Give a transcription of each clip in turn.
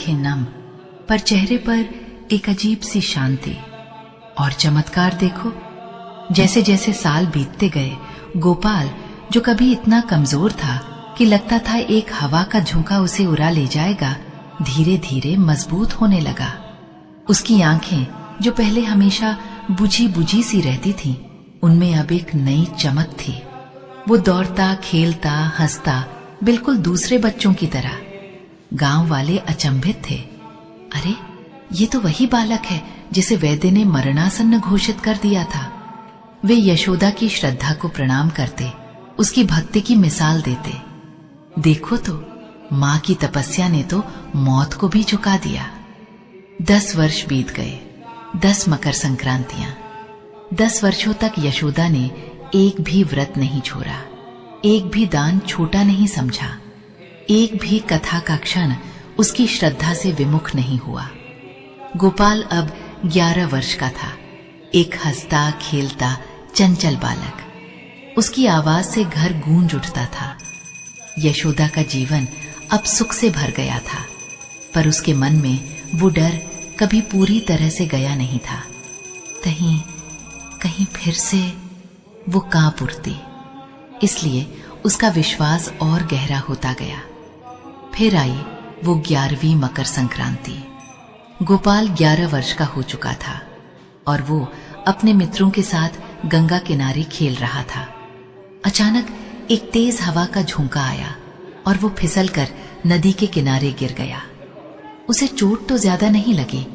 आंखें नम, पर चेहरे पर एक अजीब सी शांति। और चमत्कार देखो, जैसे जैसे साल बीतते गए, गोपाल जो कभी इतना कमजोर था कि लगता था एक हवा का झोंका उसे उड़ा ले जाएगा, धीरे धीरे मजबूत होने लगा। उसकी आंखें जो पहले हमेशा बुझी बुझी सी रहती थीं, उनमें अब एक नई चमक थी। वो दौड़ता, खेलता, हंसता, बिल्कुल दूसरे बच्चों की तरह। गांव वाले अचंभित थे। अरे, ये तो वही बालक है जिसे वैद्य ने मरणासन्न घोषित कर दिया था। वे यशोदा की श्रद्धा को प्रणाम करते, उसकी भक्ति की मिसाल देते। देखो तो, मां की तपस्या ने तो मौत को भी झुका दिया। 10 वर्ष बीत गए, 10 मकर संक्रांतियां। 10 वर्षों तक यशोदा ने एक भी व्रत नहीं छोड़ा, एक भी दान छोटा नहीं समझा, एक भी कथा का क्षण उसकी श्रद्धा से विमुख नहीं हुआ। गोपाल अब 11 वर्ष का था, एक हंसता खेलता चंचल बालक। उसकी आवाज से घर गूंज उठता था। यशोदा का जीवन अब सुख से भर गया था, पर उसके मन में वो डर कभी पूरी तरह से गया नहीं था। कहीं फिर से वो कांप उठती। इसलिए उसका विश्वास और गहरा होता गया। फिर आई वो 11वीं मकर संक्रांति। गोपाल 11 वर्ष का हो चुका था और वो अपने मित्रों के साथ गंगा किनारे खेल रहा था। अचानक एक तेज हवा का झोंका आया और वो फिसलकर नदी के किनारे गिर गया। उसे चोट तो ज्यादा नहीं लगी,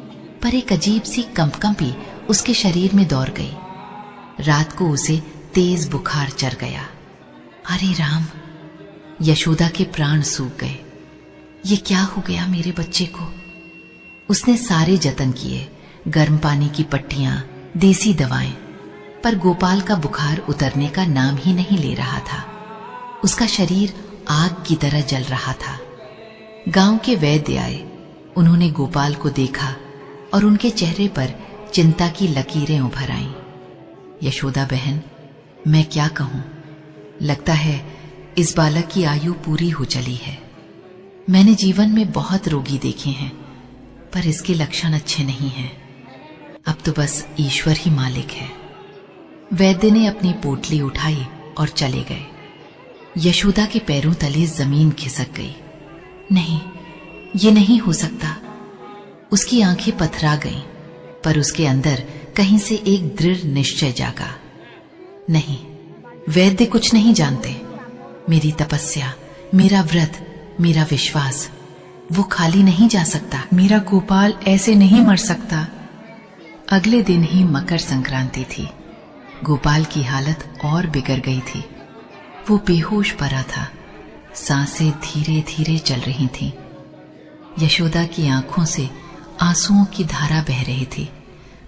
पर एक अजीब सी कंपकंपी उसके शरीर में दौड़ गई। रात को उसे तेज बुखार चढ़ गया। अरे राम, यशोदा के प्राण सूख गए। ये क्या हो गया मेरे बच्चे को? उसने सारे जतन किए, गर्म पानी की पट्टियां, देसी दवाएं, पर गोपाल का बुखार उतरने का नाम ही नहीं ले रहा था। उसका शरीर आग की तरह जल रहा था। गांव के वैद्य आए। उन्होंने गोपाल को देखा और उनके चेहरे पर चिंता की लकीरें उभर आईं। यशोदा बहन, मैं क्या कहूं, लगता है इस बालक की आयु पूरी हो चली है। मैंने जीवन में बहुत रोगी देखे हैं, पर इसके लक्षण अच्छे नहीं हैं। अब तो बस ईश्वर ही मालिक है। वैद्य ने अपनी पोटली उठाई और चले गए। यशोदा के पैरों तले जमीन खिसक गई। नहीं, ये नहीं हो सकता। उसकी आंखें पथरा गईं, पर उसके अंदर कहीं से एक दृढ़ निश्चय जागा। नहीं, वैद्य कुछ नहीं जानते। मेरी तपस्या, मेरा व्रत, मेरा विश्वास, वो खाली नहीं जा सकता। मेरा गोपाल ऐसे नहीं मर सकता। अगले दिन ही मकर संक्रांति थी। गोपाल की हालत और बिगड़ गई थी। वो बेहोश पड़ा था, सांसें धीरे धीरे चल रही थीं। यशोदा की आंखों से आंसुओं की धारा बह रही थी,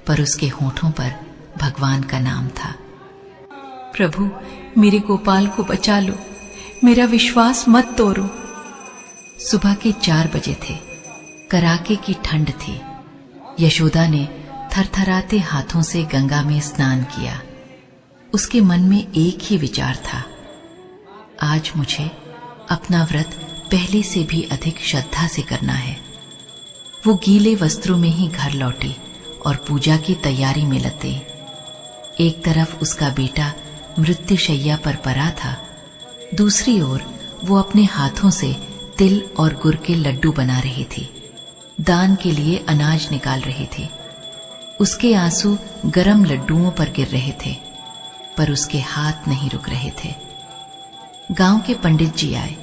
पर उसके होठों पर भगवान का नाम था। प्रभु, मेरे गोपाल को बचा लो, मेरा विश्वास मत तोड़ो। सुबह के 4 बजे थे। कड़ाके की ठंड थी। यशोदा ने थरथराते हाथों से गंगा में स्नान किया। उसके मन में एक ही विचार था, आज मुझे अपना व्रत पहले से भी अधिक श्रद्धा से करना है। वो गीले वस्त्रों में ही घर लौटी और पूजा की तैयारी में लगे। एक तरफ उसका बेटा मृत्युशैया पर पड़ा था, दूसरी ओर वो अपने हाथों से तिल और गुड़ के लड्डू बना रही थी, दान के लिए अनाज निकाल रही थी। उसके आंसू गरम लड्डुओं पर गिर रहे थे, पर उसके हाथ नहीं रुक रहे थे। गांव के पंडित जी आए।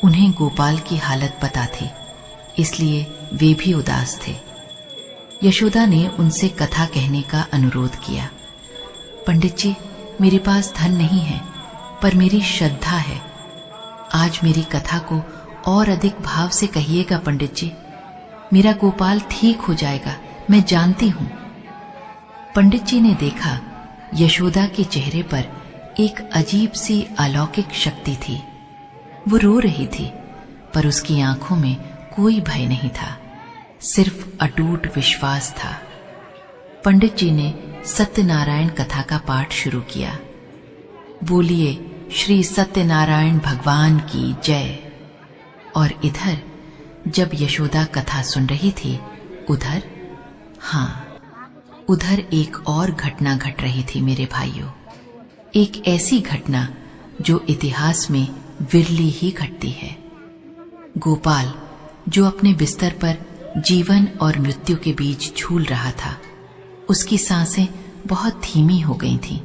उन्हें गोपाल की हालत पता थी, इसलिए वे भी उदास थे। यशोदा ने उनसे कथा कहने का अनुरोध किया। पंडित जी, मेरे पास धन नहीं है, पर मेरी श्रद्धा है। आज मेरी कथा को और अधिक भाव से कहिएगा पंडित जी। मेरा गोपाल ठीक हो जाएगा, मैं जानती हूं। पंडित जी ने देखा, यशोदा के चेहरे पर एक अजीब सी अलौकिक शक्ति थी। वो रो रही थी, पर उसकी आंखों में कोई भय नहीं था, सिर्फ अटूट विश्वास था। पंडित जी ने सत्यनारायण कथा का पाठ शुरू किया। बोलिए श्री सत्यनारायण भगवान की जय। और इधर जब यशोदा कथा सुन रही थी, उधर एक और घटना घट रही थी मेरे भाइयों। एक ऐसी घटना जो इतिहास में विरली ही घटती है। गोपाल, जो अपने बिस्तर पर जीवन और मृत्यु के बीच झूल रहा था, उसकी सांसें बहुत धीमी हो गई थीं।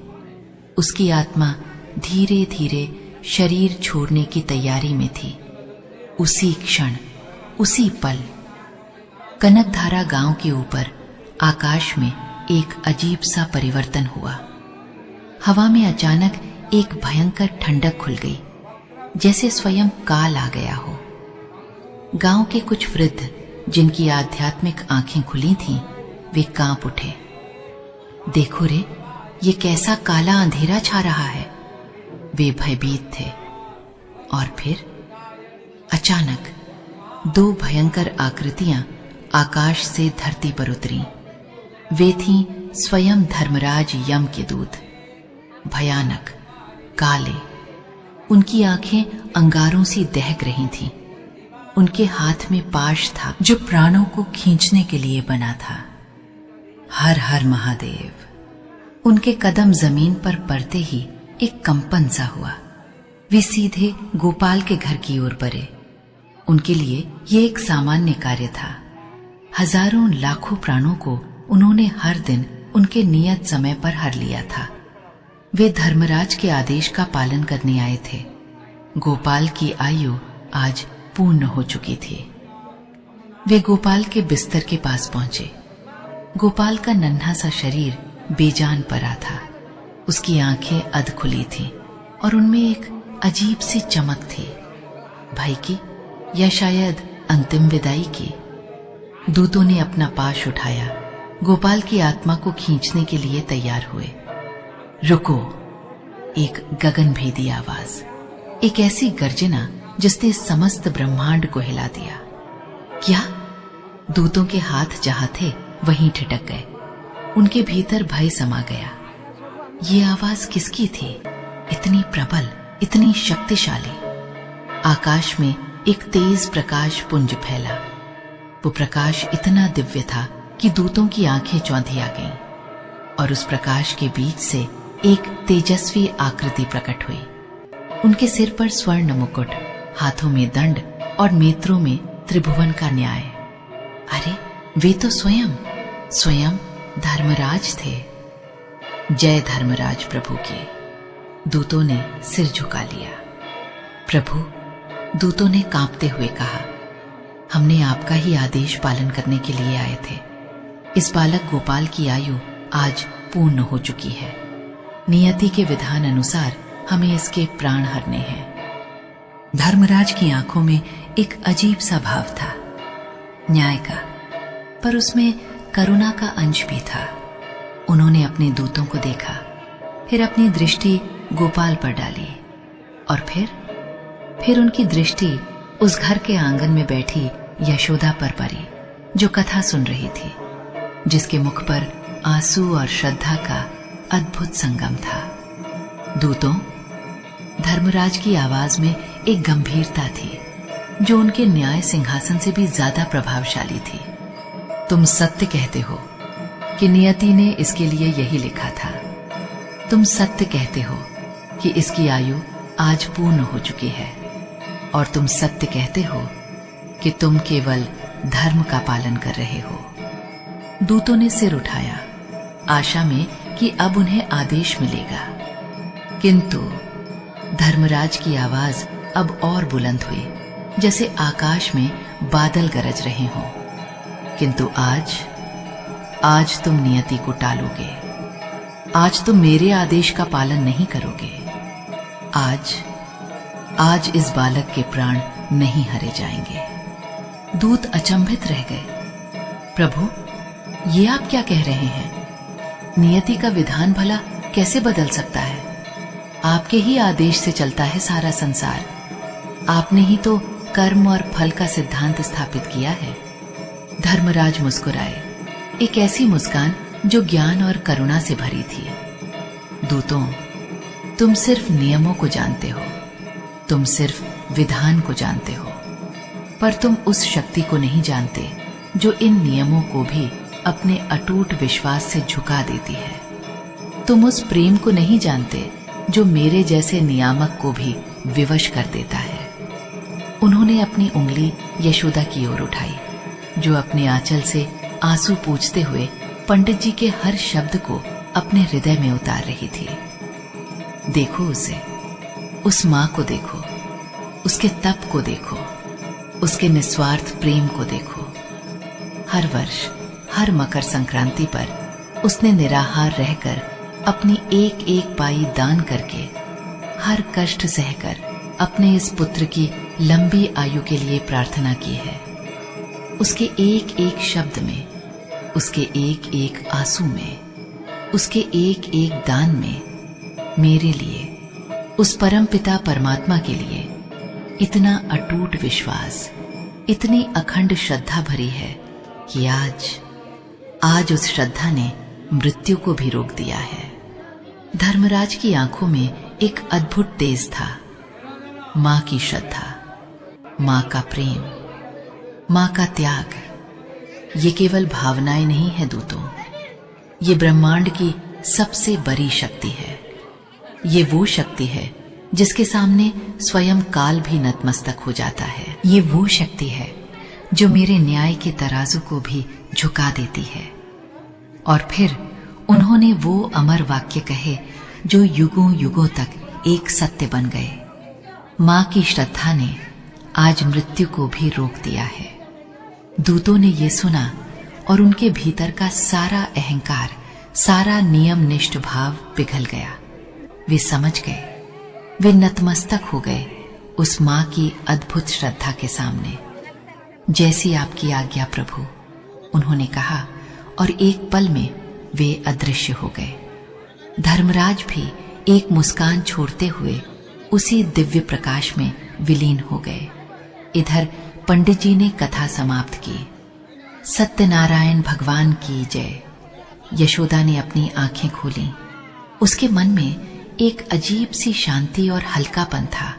उसकी आत्मा धीरे धीरे शरीर छोड़ने की तैयारी में थी। उसी क्षण, उसी पल कनकधारा गांव के ऊपर आकाश में एक अजीब सा परिवर्तन हुआ। हवा में अचानक एक भयंकर ठंडक खुल गई, जैसे स्वयं काल आ गया हो। गांव के कुछ वृद्ध, जिनकी आध्यात्मिक आंखें खुली थीं, वे कांप उठे। देखो रे, ये कैसा काला अंधेरा छा रहा है। वे भयभीत थे। और फिर अचानक दो भयंकर आकृतियां आकाश से धरती पर उतरी। वे थीं स्वयं धर्मराज यम के दूत, भयानक, काले। उनकी आंखें अंगारों सी दहक रही थीं। उनके हाथ में पाश था जो प्राणों को खींचने के लिए बना था। हर हर महादेव। उनके कदम जमीन पर पड़ते ही एक कंपन सा हुआ। वे सीधे गोपाल के घर की ओर बढ़े। उनके लिए ये एक सामान्य कार्य था। हजारों लाखों प्राणों को उन्होंने हर दिन उनके नियत समय पर हर लिया था। वे धर्मराज के आदेश का पालन करने आए थे। गोपाल की आयु आज पूर्ण हो चुकी थी। वे गोपाल के बिस्तर के पास पहुंचे। गोपाल का नन्हा सा शरीर बेजान पड़ा था। उसकी आंखें अध खुली थीं और उनमें एक अजीब सी चमक थी, भय की या शायद अंतिम विदाई की। दूतों ने अपना पाश उठाया, गोपाल की आत्मा को खींचने के लिए तैयार हुए। रुको! एक गगनभेदी आवाज, एक ऐसी गर्जना जिसने समस्त ब्रह्मांड को हिला दिया। क्या? दूतों के हाथ जहां थे वहीं ठिठक गए। उनके भीतर भय समा गया। ये आवाज किसकी थी? इतनी प्रबल, इतनी शक्तिशाली। आकाश में एक तेज प्रकाश पुंज फैला। वो प्रकाश इतना दिव्य था कि दूतों की आंखें चौंधिया गईं और उस प्रकाश के बीच से एक तेजस्वी आकृति प्रकट हुई। उनके सिर पर स्वर्ण मुकुट, हाथों में दंड और नेत्रों में त्रिभुवन का न्याय। अरे, वे तो स्वयं धर्मराज थे। जय धर्मराज प्रभु की। दूतों ने सिर झुका लिया। प्रभु, दूतों ने कांपते हुए कहा, हमने आपका ही आदेश पालन करने के लिए आए थे। इस बालक गोपाल की आयु आज पूर्ण हो चुकी है। नियति के विधान अनुसार हमें इसके प्राण हरने हैं। धर्मराज की आंखों में एक अजीब सा भाव था, न्याय का, पर उसमें करुणा का अंश भी था। उन्होंने अपने दूतों को देखा, फिर अपनी दृष्टि गोपाल पर डाली और फिर उनकी दृष्टि उस घर के आंगन में बैठी यशोदा पर पड़ी, जो कथा सुन रही थी, जिसके मुख पर आंसू और श्रद्धा का अद्भुत संगम था। दूतों, धर्मराज की आवाज में एक गंभीरता थी जो उनके न्याय सिंहासन से भी ज्यादा प्रभावशाली थी। तुम सत्य कहते हो कि नियति ने इसके लिए यही लिखा था। तुम सत्य कहते हो कि इसकी आयु आज पूर्ण हो चुकी है, और तुम सत्य कहते हो कि तुम केवल धर्म का पालन कर रहे हो। दूतों ने सिर उठाया, आशा में कि अब उन्हें आदेश मिलेगा, किंतु धर्मराज की आवाज अब और बुलंद हुई, जैसे आकाश में बादल गरज रहे हों। किंतु आज तुम नियति को टालोगे। आज तुम मेरे आदेश का पालन नहीं करोगे। आज इस बालक के प्राण नहीं हरे जाएंगे। दूत अचंभित रह गए। प्रभु, ये आप क्या कह रहे हैं? नियति का विधान भला कैसे बदल सकता है? आपके ही आदेश से चलता है सारा संसार। आपने ही तो कर्म और फल का सिद्धांत स्थापित किया है। धर्मराज मुस्कुराए, एक ऐसी मुस्कान जो ज्ञान और करुणा से भरी थी। दूतों, तुम सिर्फ नियमों को जानते हो, तुम सिर्फ विधान को जानते हो। पर तुम उस शक्ति को नहीं जानते जो इन नियमों को भी अपने अटूट विश्वास से झुका देती है। तुम उस प्रेम को नहीं जानते जो मेरे जैसे नियामक को भी विवश कर देता है। उन्होंने अपनी उंगली यशोदा की ओर उठाई, जो अपने आंचल से आंसू पूछते हुए पंडित जी के हर शब्द को अपने हृदय में उतार रही थी। देखो उसे, उस मां को देखो, उसके तप को देखो, उसके निस्वार्थ प्रेम को देखो। हर वर्ष, हर मकर संक्रांति पर उसने निराहार रहकर अपनी एक एक पाई दान करके, हर कष्ट सहकर अपने इस पुत्र की लंबी आयु के लिए प्रार्थना की है। उसके एक एक शब्द में, उसके एक एक आंसू में, उसके एक एक दान में मेरे लिए, उस परम पिता परमात्मा के लिए इतना अटूट विश्वास, इतनी अखंड श्रद्धा भरी है कि आज उस श्रद्धा ने मृत्यु को भी रोक दिया है। धर्मराज की आंखों में एक अद्भुत तेज था। मां की श्रद्धा, मां का प्रेम, मां का त्याग, ये केवल भावनाएं नहीं है दूतों, ये ब्रह्मांड की सबसे बड़ी शक्ति है। ये वो शक्ति है जिसके सामने स्वयं काल भी नतमस्तक हो जाता है। ये वो शक्ति है जो मेरे न्याय के तराजू को भी झुका देती है। और फिर उन्होंने वो अमर वाक्य कहे जो युगों युगों तक एक सत्य बन गए। मां की श्रद्धा ने आज मृत्यु को भी रोक दिया है। दूतों ने ये सुना और उनके भीतर का सारा अहंकार, सारा नियमनिष्ठ भाव पिघल गया। वे समझ गए, वे नतमस्तक हो गए उस मां की अद्भुत श्रद्धा के सामने। जैसी आपकी आज्ञा प्रभु, उन्होंने कहा, और एक पल में वे अदृश्य हो गए। धर्मराज भी एक मुस्कान छोड़ते हुए उसी दिव्य प्रकाश में विलीन हो गए। इधर पंडित जी ने कथा समाप्त की। सत्यनारायण भगवान की जय। यशोदा ने अपनी आंखें खोली। उसके मन में एक अजीब सी शांति और हल्कापन था,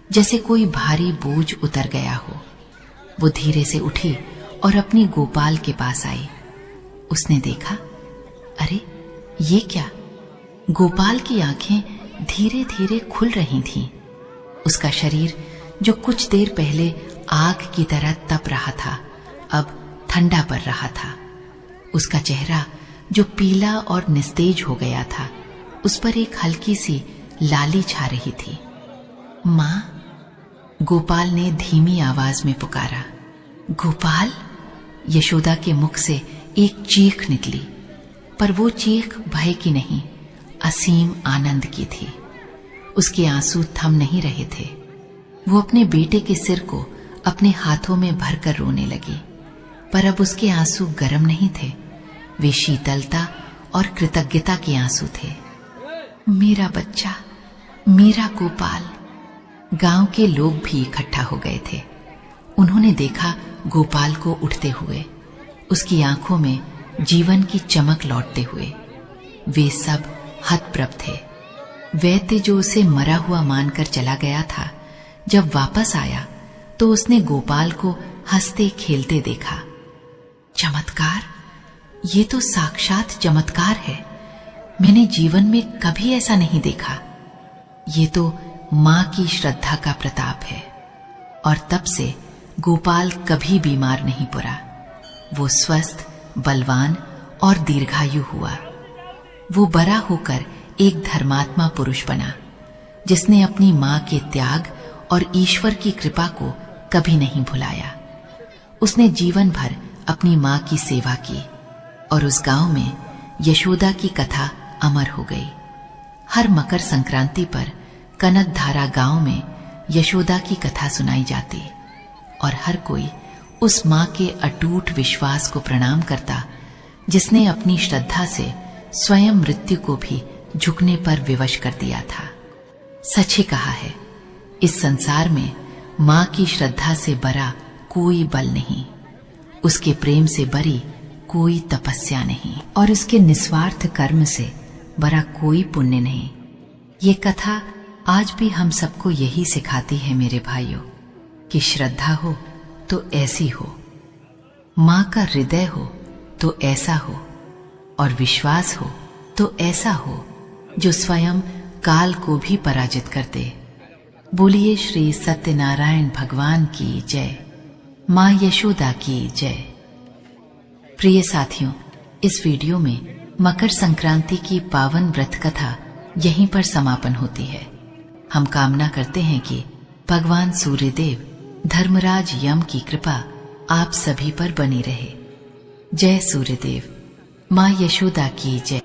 जैसे कोई भारी बोझ उतर गया हो। वो धीरे से उठी और अपनी गोपाल के पास आई। उसने देखा, अरे ये क्या? गोपाल की आंखें धीरे धीरे खुल रही थीं। उसका शरीर जो कुछ देर पहले आग की तरह तप रहा था, अब ठंडा पड़ रहा था। उसका चेहरा जो पीला और निस्तेज हो गया था, उस पर एक हल्की सी लाली छा रही थी। मां, गोपाल ने धीमी आवाज में पुकारा। गोपाल? यशोदा के मुख से एक चीख निकली, पर वो चीख भय की नहीं, असीम आनंद की थी। उसके आंसू थम नहीं रहे थे। वो अपने बेटे के सिर को अपने हाथों में भरकर रोने लगी, पर अब उसके आंसू गर्म नहीं थे, वे शीतलता और कृतज्ञता के आंसू थे। मेरा बच्चा, मेरा गोपाल। गांव के लोग भी इकट्ठा हो गए थे। उन्होंने देखा गोपाल को उठते हुए, उसकी आंखों में जीवन की चमक लौटते हुए। वे सब हतप्रभ थे। वैद्य जो उसे मरा हुआ मानकर चला गया था, जब वापस आया तो उसने गोपाल को हंसते खेलते देखा। चमत्कार, ये तो साक्षात चमत्कार है। मैंने जीवन में कभी ऐसा नहीं देखा। ये तो मां की श्रद्धा का प्रताप है। और तब से गोपाल कभी बीमार नहीं पड़ा। वो स्वस्थ, बलवान और दीर्घायु हुआ। वो बड़ा होकर एक धर्मात्मा पुरुष बना, जिसने अपनी मां के त्याग और ईश्वर की कृपा को कभी नहीं भुलाया। उसने जीवन भर अपनी मां की सेवा की और उस गांव में यशोदा की कथा अमर हो गई। हर मकर संक्रांति पर कनकधारा गांव में यशोदा की कथा सुनाई जाती और हर कोई उस मां के अटूट विश्वास को प्रणाम करता, जिसने अपनी श्रद्धा से स्वयं मृत्यु को भी झुकने पर विवश कर दिया था। सच ही कहा है, इस संसार में मां की श्रद्धा से बड़ा कोई बल नहीं, उसके प्रेम से बड़ी कोई तपस्या नहीं, और उसके निस्वार्थ कर्म से बड़ा कोई पुण्य नहीं। ये कथा आज भी हम सबको यही सिखाती है मेरे भाइयों, कि श्रद्धा हो तो ऐसी हो, मां का हृदय हो तो ऐसा हो, और विश्वास हो तो ऐसा हो जो स्वयं काल को भी पराजित कर दे। बोलिए श्री सत्यनारायण भगवान की जय, मां यशोदा की जय। प्रिय साथियों, इस वीडियो में मकर संक्रांति की पावन व्रत कथा यहीं पर समापन होती है। हम कामना करते हैं कि भगवान सूर्यदेव धर्मराज यम की कृपा आप सभी पर बनी रहे। जय सूर्यदेव, मां यशोदा की जय।